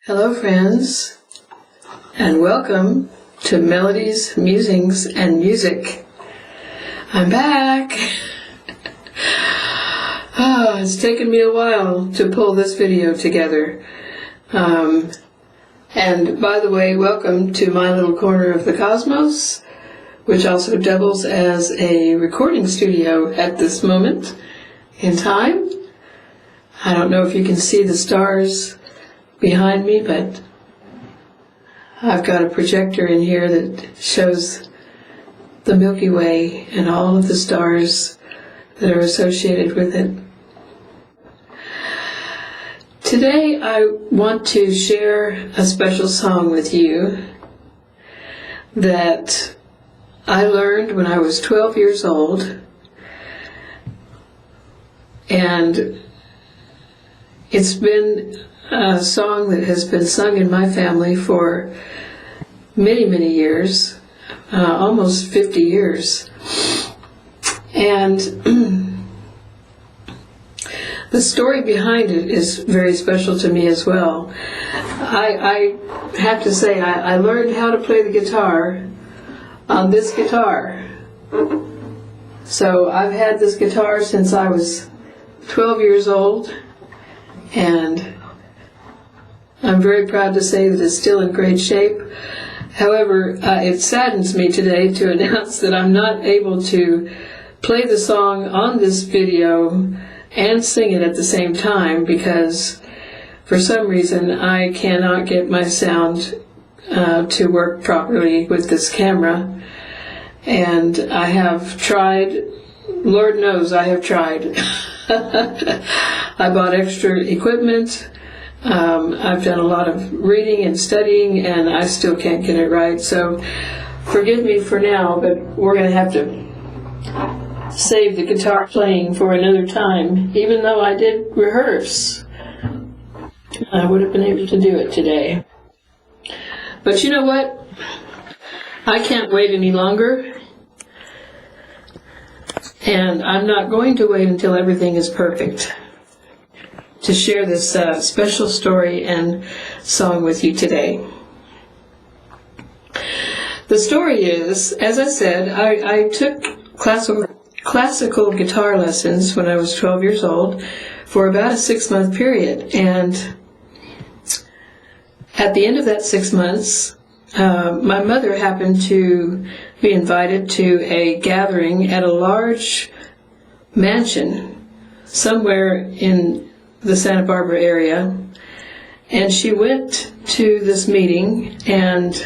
Hello friends, and welcome to Melodies, Musings, and Music. I'm back! It's taken me a while to pull this video together. And by the way, welcome to my little corner of the cosmos, which also doubles as a recording studio at this moment in time. I don't know if you can see the stars behind me, but I've got a projector in here that shows the Milky Way and all of the stars that are associated with it. Today I want to share a special song with you that I learned when I was 12 years old, and it's been a song that has been sung in my family for many, many years, almost 50 years. And the story behind it is very special to me as well. I have to say, I learned how to play the guitar on this guitar. So I've had this guitar since I was 12 years old, and I'm very proud to say that it's still in great shape. However, it saddens me today to announce that I'm not able to play the song on this video and sing it at the same time, because for some reason I cannot get my sound to work properly with this camera. And I have tried, Lord knows I have tried. I bought extra equipment. I've done a lot of reading and studying, and I still can't get it right. So forgive me for now, but we're going to have to save the guitar playing for another time. Even though I did rehearse, I would have been able to do it today. But you know what? I can't wait any longer. And I'm not going to wait until everything is perfect to share this special story and song with you today. The story is, as I said, I took classical guitar lessons when I was 12 years old for about a 6-month period. And at the end of that 6 months, my mother happened to be invited to a gathering at a large mansion somewhere in the Santa Barbara area, and she went to this meeting, and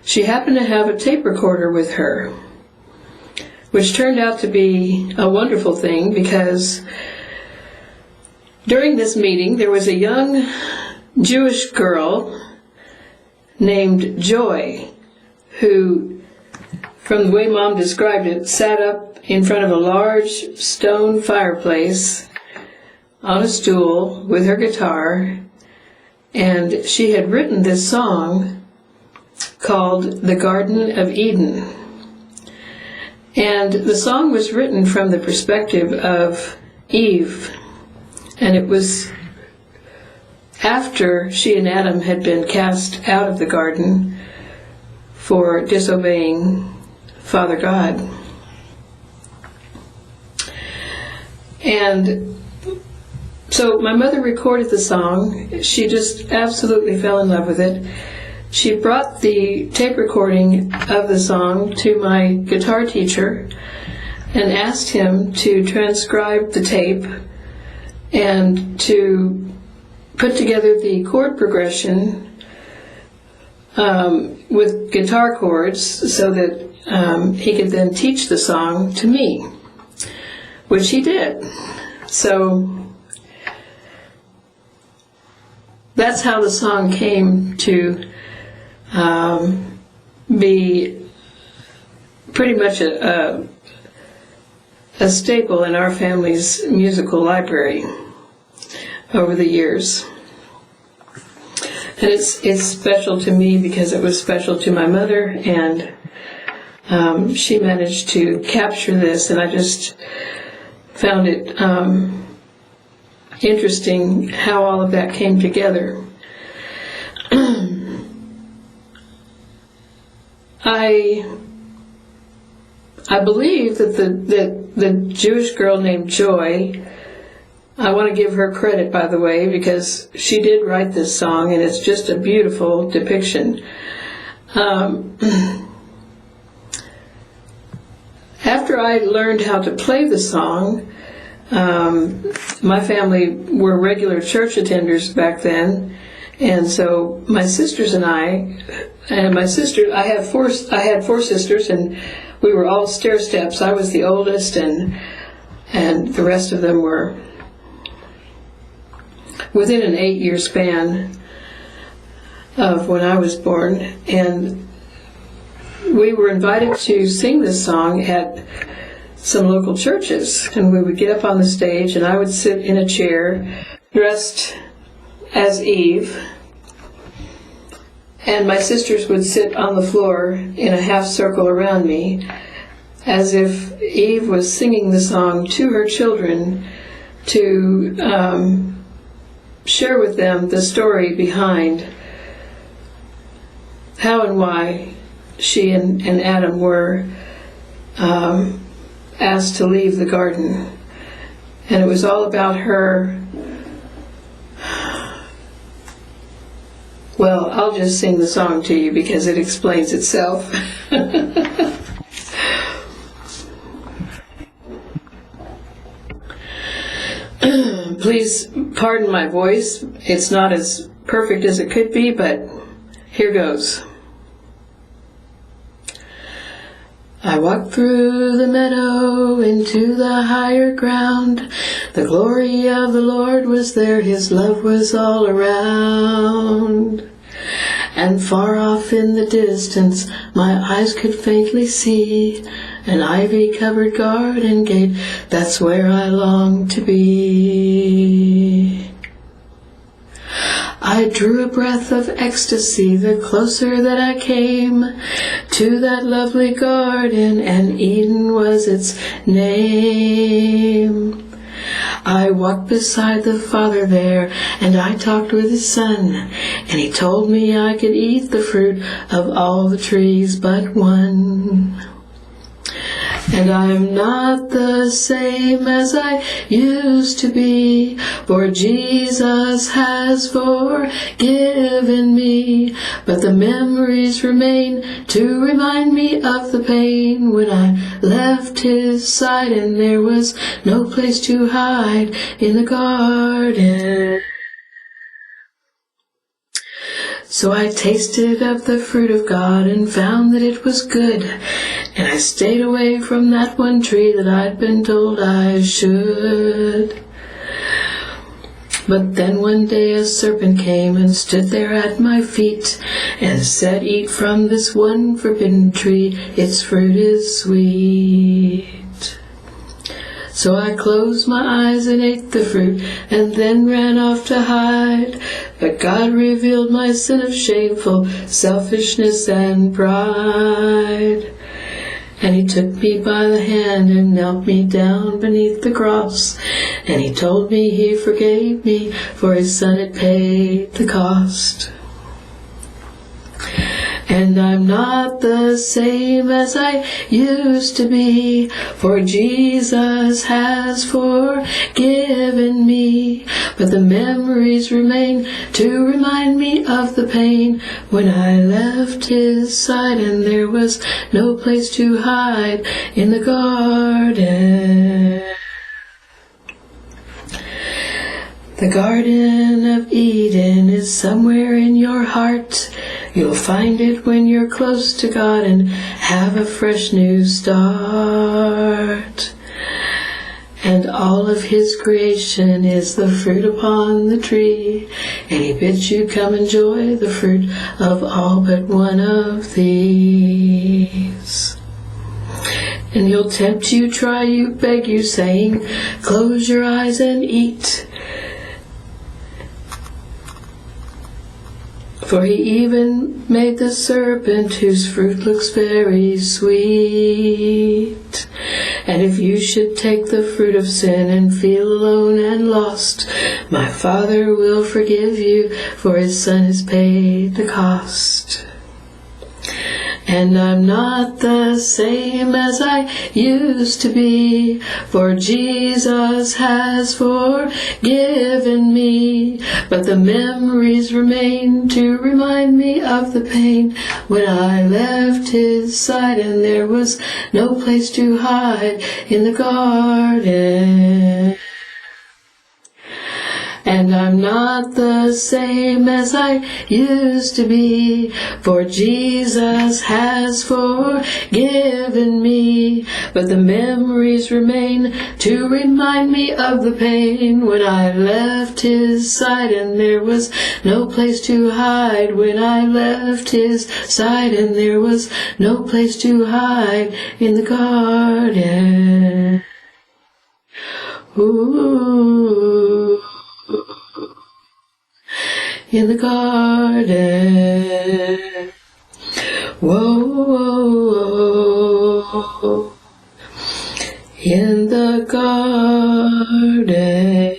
she happened to have a tape recorder with her, which turned out to be a wonderful thing, because during this meeting there was a young Jewish girl named Joy, who, from the way Mom described it, sat up in front of a large stone fireplace on a stool with her guitar, and she had written this song called The Garden of Eden. And the song was written from the perspective of Eve, and it was after she and Adam had been cast out of the garden for disobeying Father God. And so my mother recorded the song. She just absolutely fell in love with it. She brought the tape recording of the song to my guitar teacher and asked him to transcribe the tape and to put together the chord progression with guitar chords so that he could then teach the song to me, which he did. So that's how the song came to be pretty much a staple in our family's musical library over the years. And it's special to me because it was special to my mother, and she managed to capture this, and I just found it interesting how all of that came together. I believe that the Jewish girl named Joy, I want to give her credit, by the way, because she did write this song, and it's just a beautiful depiction. After I learned how to play the song, my family were regular church attenders back then, and so my sisters and I had four sisters, and we were all stair steps. I was the oldest, and the rest of them were within an 8-year span of when I was born. And we were invited to sing this song at some local churches, and we would get up on the stage, and I would sit in a chair dressed as Eve, and my sisters would sit on the floor in a half circle around me, as if Eve was singing the song to her children to share with them the story behind how and why she and Adam were asked to leave the garden. And it was all about her. Well, I'll just sing the song to you because it explains itself. Please pardon my voice. It's not as perfect as it could be, but here goes. I walked through the meadow into the higher ground. The glory of the Lord was there, His love was all around. And far off in the distance my eyes could faintly see an ivy-covered garden gate. That's where I long to be. I drew a breath of ecstasy the closer that I came to that lovely garden, and Eden was its name. I walked beside the Father there, and I talked with His Son, and He told me I could eat the fruit of all the trees but one. And I'm not the same as I used to be, for Jesus has forgiven me. But the memories remain to remind me of the pain when I left His side and there was no place to hide in the garden. So I tasted of the fruit of God and found that it was good, and I stayed away from that one tree that I'd been told I should. But then one day a serpent came and stood there at my feet and said, "Eat from this one forbidden tree, its fruit is sweet." So I closed my eyes and ate the fruit, and then ran off to hide. But God revealed my sin of shameful selfishness and pride. And He took me by the hand and knelt me down beneath the cross. And He told me He forgave me, for His Son had paid the cost. And I'm not the same as I used to be, for Jesus has forgiven me. But the memories remain to remind me of the pain when I left His side and there was no place to hide in the garden. The Garden of Eden is somewhere in your heart. You'll find it when you're close to God and have a fresh new start. And all of His creation is the fruit upon the tree, and He bids you come enjoy the fruit of all but one of these. And He'll tempt you, try you, beg you, saying, "Close your eyes and eat." For He even made the serpent whose fruit looks very sweet. And if you should take the fruit of sin and feel alone and lost, my Father will forgive you, for His Son has paid the cost. and I'm not the same as I used to be, for Jesus has forgiven me. But the memories remain to remind me of the pain when I left his side and there was no place to hide in the garden. And I'm not the same as I used to be, for Jesus has forgiven me. But the memories remain to remind me of the pain when I left his side and there was no place to hide. When I left his side and there was no place to hide in the garden. Ooh. In the garden, whoa, in the garden.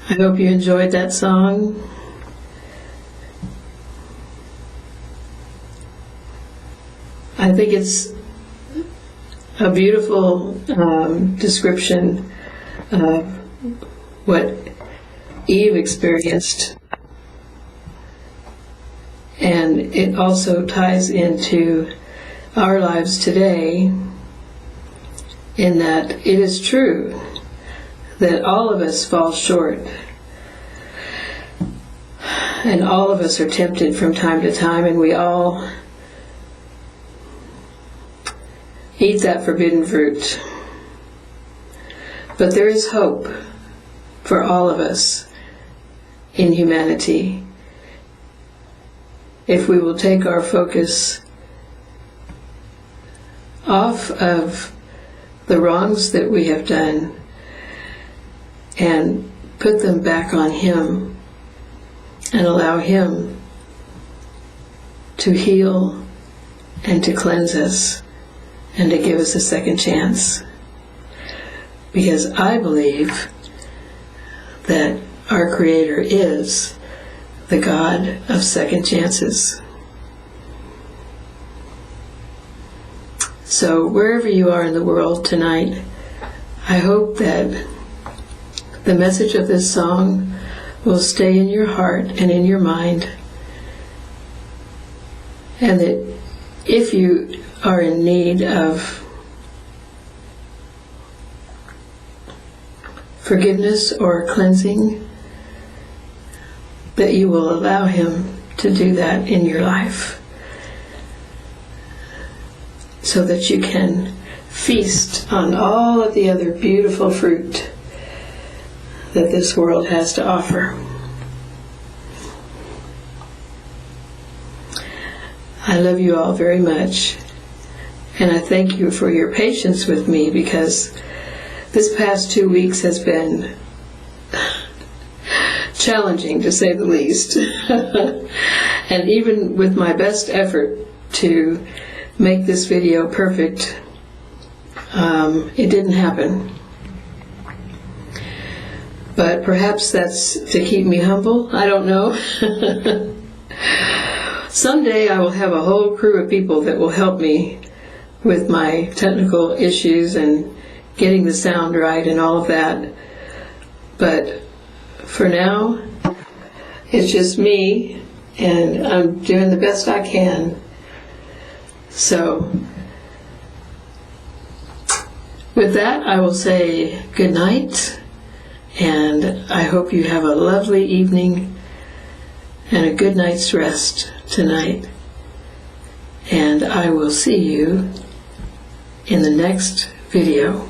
I hope you enjoyed that song. I think it's a beautiful description of what Eve experienced, and it also ties into our lives today, in that it is true that all of us fall short, and all of us are tempted from time to time, and we all eat that forbidden fruit. But there is hope for all of us in humanity if we will take our focus off of the wrongs that we have done and put them back on Him and allow Him to heal and to cleanse us and to give us a second chance. Because I believe that our Creator is the God of second chances. So wherever you are in the world tonight, I hope that the message of this song will stay in your heart and in your mind, and that if you are in need of forgiveness or cleansing, that you will allow Him to do that in your life, so that you can feast on all of the other beautiful fruit that this world has to offer. I love you all very much. And I thank you for your patience with me, because this past 2 weeks has been challenging, to say the least. And even with my best effort to make this video perfect, it didn't happen. But perhaps that's to keep me humble. I don't know. Someday I will have a whole crew of people that will help me with my technical issues and getting the sound right and all of that. But for now, it's just me, and I'm doing the best I can. So, with that, I will say good night, and I hope you have a lovely evening and a good night's rest tonight. And I will see you in the next video.